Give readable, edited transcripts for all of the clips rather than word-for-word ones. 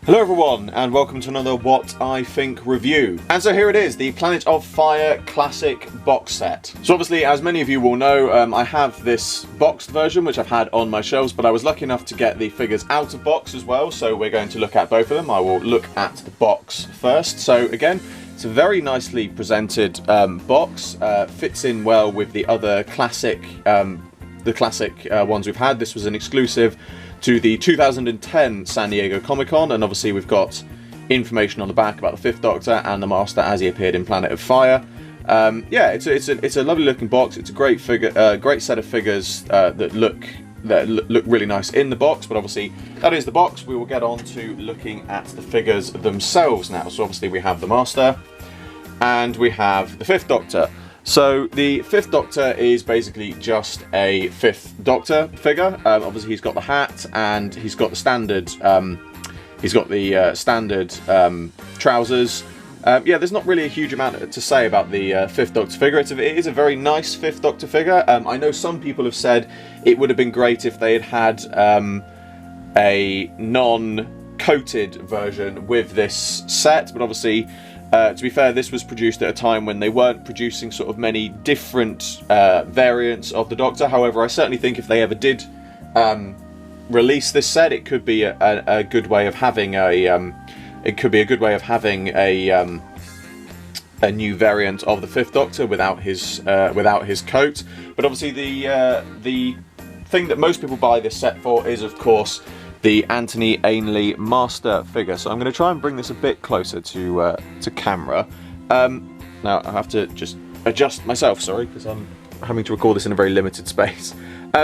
Hello everyone, and welcome to another What I Think review. And so here it is, the Planet of Fire Classic box set. So obviously, as many of you will know, I have this boxed version which I've had on my shelves, but I was lucky enough to get the figures out of box as well, so we're going to look at both of them. I will look at the box first. So again, it's a very nicely presented box, fits in well with the other classic, ones we've had. This was an exclusive to the 2010 San Diego Comic-Con, and obviously we've got information on the back about the Fifth Doctor and the Master as he appeared in Planet of Fire. Yeah, it's a lovely looking box. It's a great figure, great set of figures that look really nice in the box. But obviously that is the box. We will get on to looking at the figures themselves now. So obviously we have the Master and we have the Fifth Doctor. So the Fifth Doctor is basically just a Fifth Doctor figure. Obviously he's got the hat and he's got the standard trousers. Yeah, there's not really a huge amount to say about the Fifth Doctor figure. It is a very nice Fifth Doctor figure. I know some people have said it would have been great if they had a non-coated version with this set, but obviously to be fair, this was produced at a time when they weren't producing sort of many different variants of the Doctor. However, I certainly think if they ever did release this set, it could be a good way of having a new variant of the Fifth Doctor without his coat. But obviously, the thing that most people buy this set for is, of course, the Anthony Ainley Master figure. So I'm going to try and bring this a bit closer to camera. Now I have to just adjust myself, sorry, because I'm having to record this in a very limited space.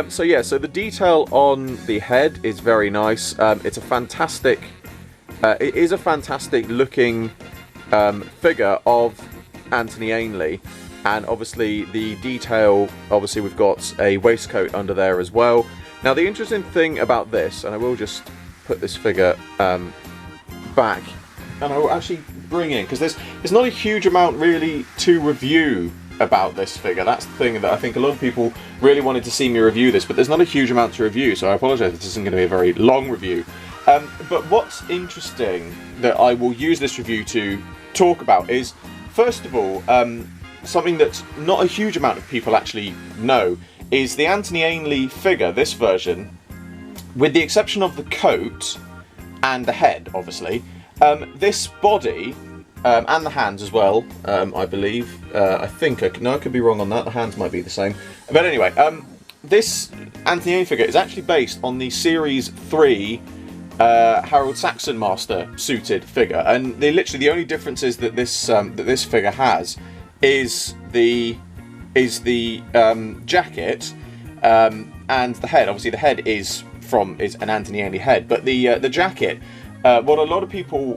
So yeah, so the detail on the head is very nice. It is a fantastic looking figure of Anthony Ainley, and obviously the detail. Obviously we've got a waistcoat under there as well. Now the interesting thing about this, and I will just put this figure back, and I will actually bring in, because there's not a huge amount really to review about this figure. That's the thing that I think a lot of people really wanted to see me review this, but there's not a huge amount to review, so I apologise if this isn't going to be a very long review. But what's interesting that I will use this review to talk about is, first of all, something that not a huge amount of people actually know, is the Anthony Ainley figure, this version, with the exception of the coat and the head, obviously, this body, and the hands as well, I believe, I think, no, I could be wrong on that, the hands might be the same, but anyway, this Anthony Ainley figure is actually based on the Series 3 Harold Saxon Master suited figure, and literally the only differences that this figure has is the jacket and the head. Obviously the head is an Anthony Ainley head, but the jacket, what a lot of people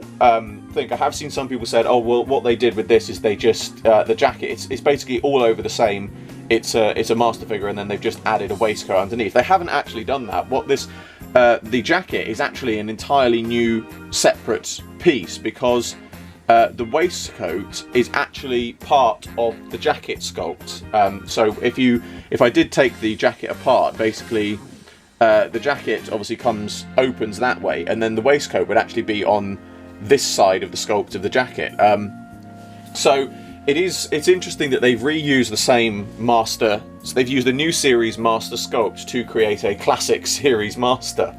think, I have seen some people said, oh well, what they did with this is they just the jacket, it's basically all over the same. It's a Master figure, and then they've just added a waistcoat underneath. They haven't actually done that. What this the jacket is actually an entirely new separate piece, because the waistcoat is actually part of the jacket sculpt. So if I did take the jacket apart, basically the jacket obviously opens that way, and then the waistcoat would actually be on this side of the sculpt of the jacket. So it's interesting that they've reused the same Master. So they've used a new series Master sculpt to create a classic series Master.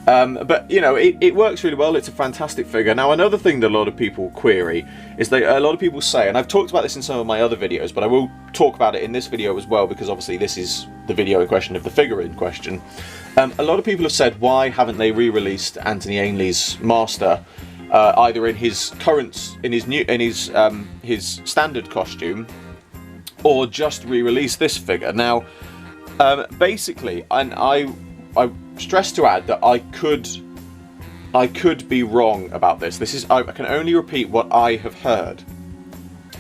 But you know, it works really well. It's a fantastic figure. Now, another thing that a lot of people query is that a lot of people say, and I've talked about this in some of my other videos, but I will talk about it in this video as well, because obviously this is the video in question of the figure in question. A lot of people have said, why haven't they re-released Anthony Ainley's Master, either in his standard costume, or just re-release this figure? Now, basically, and I stress to add that I could be wrong about this. I can only repeat what I have heard.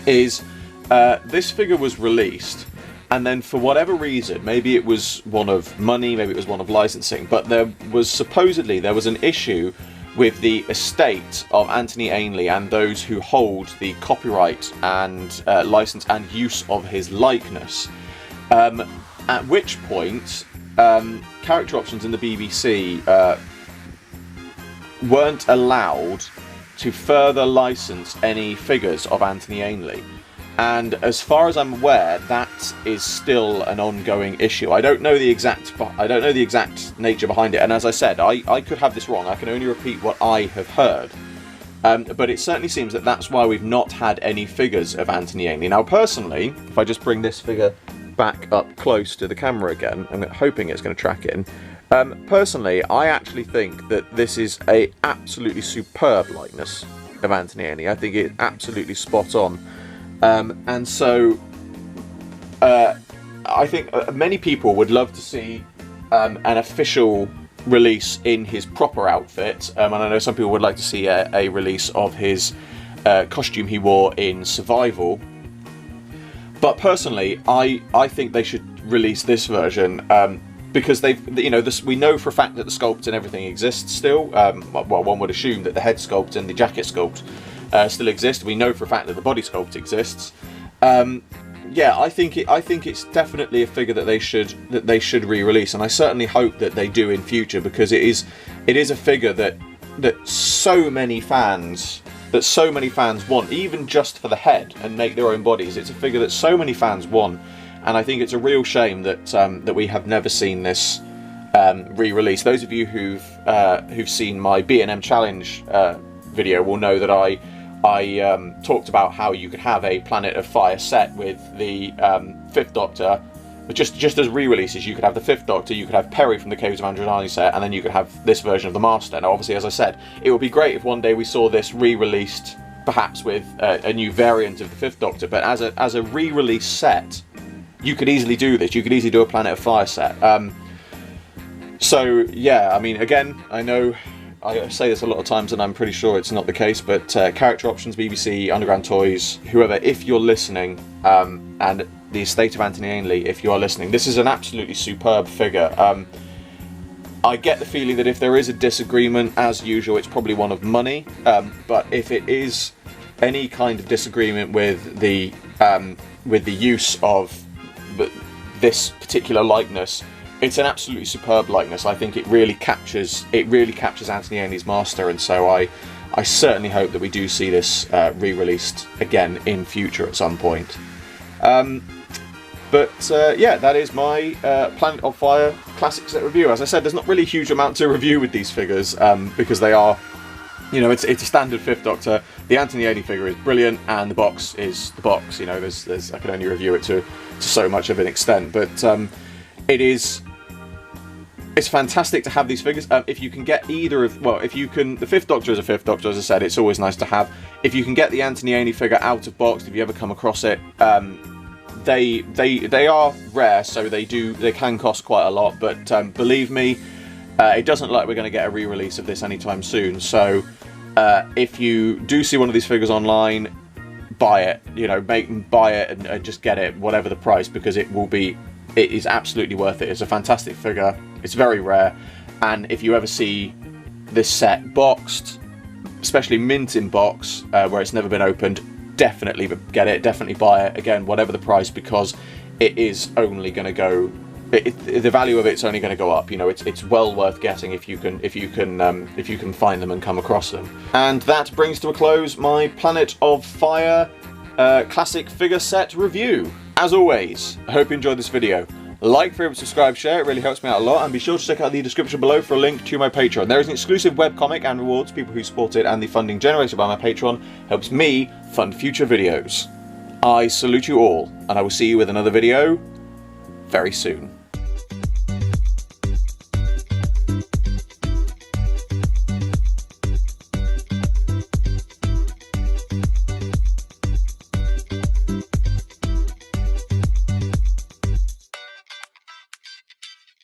Is this figure was released, and then for whatever reason, maybe it was one of money, maybe it was one of licensing, but there was an issue with the estate of Anthony Ainley and those who hold the copyright and license and use of his likeness. At which point, character options in the BBC weren't allowed to further license any figures of Anthony Ainley. And as far as I'm aware, that is still an ongoing issue. I don't know the exact nature behind it. And as I said, I could have this wrong. I can only repeat what I have heard. But it certainly seems that that's why we've not had any figures of Anthony Ainley. Now, personally, if I just bring this figure back up close to the camera again, I'm hoping it's going to track in. Personally, I actually think that this is a absolutely superb likeness of Anthony Ainley. I think it's absolutely spot on. And so, I think many people would love to see an official release in his proper outfit, and I know some people would like to see a release of his costume he wore in Survival. But personally, I think they should release this version because we know for a fact that the sculpt and everything exists still. Well, one would assume that the head sculpt and the jacket sculpt still exist. We know for a fact that the body sculpt exists. Yeah, I think it's definitely a figure that they should re-release, and I certainly hope that they do in future, because it is a figure that so many fans want, even just for the head and make their own bodies. It's a figure that so many fans want, and I think it's a real shame that we have never seen this re-release. Those of you who've seen my B&M challenge video will know that I talked about how you could have a Planet of Fire set with the Fifth Doctor, but just as re-releases. You could have the Fifth Doctor, you could have Perry from the Caves of Andromeda set, and then you could have this version of the Master. Now, obviously, as I said, it would be great if one day we saw this re-released, perhaps with a new variant of the Fifth Doctor. But as a re-release set, you could easily do this. You could easily do a Planet of Fire set. So yeah, I mean, again, I know I say this a lot of times and I'm pretty sure it's not the case, but Character Options, BBC, Underground Toys, whoever, if you're listening, and the Estate of Anthony Ainley, if you are listening, this is an absolutely superb figure. I get the feeling that if there is a disagreement, as usual, it's probably one of money, but if it is any kind of disagreement with the use of this particular likeness, it's an absolutely superb likeness. I think it really captures Anthony Ainley's Master, and so I certainly hope that we do see this re-released again in future at some point. But yeah, that is my Planet of Fire classic set review. As I said, there's not really a huge amount to review with these figures because they are, it's a standard Fifth Doctor. The Anthony Ainley figure is brilliant, and the box is the box. I can only review it to so much of an extent, but it's fantastic to have these figures. If you can get either of, the Fifth Doctor is a Fifth Doctor, as I said, it's always nice to have. If you can get the Anthony Ainley figure out of box, if you ever come across it, they are rare, so they can cost quite a lot. But believe me, it doesn't look like we're going to get a re-release of this anytime soon. So if you do see one of these figures online, buy it. Buy it and just get it, whatever the price, because it is absolutely worth it. It's a fantastic figure. It's very rare, and if you ever see this set boxed, especially mint in box, where it's never been opened, definitely get it, definitely buy it, again, whatever the price, because it is only going to go, the value of it's only going to go up. It's well worth getting if you can find them and come across them. And that brings to a close my Planet of Fire classic figure set review. As always, I hope you enjoyed this video. Like, favorite, subscribe, share, it really helps me out a lot, and be sure to check out the description below for a link to my Patreon. There is an exclusive webcomic and rewards to people who support it, and the funding generated by my Patreon helps me fund future videos. I salute you all, and I will see you with another video very soon.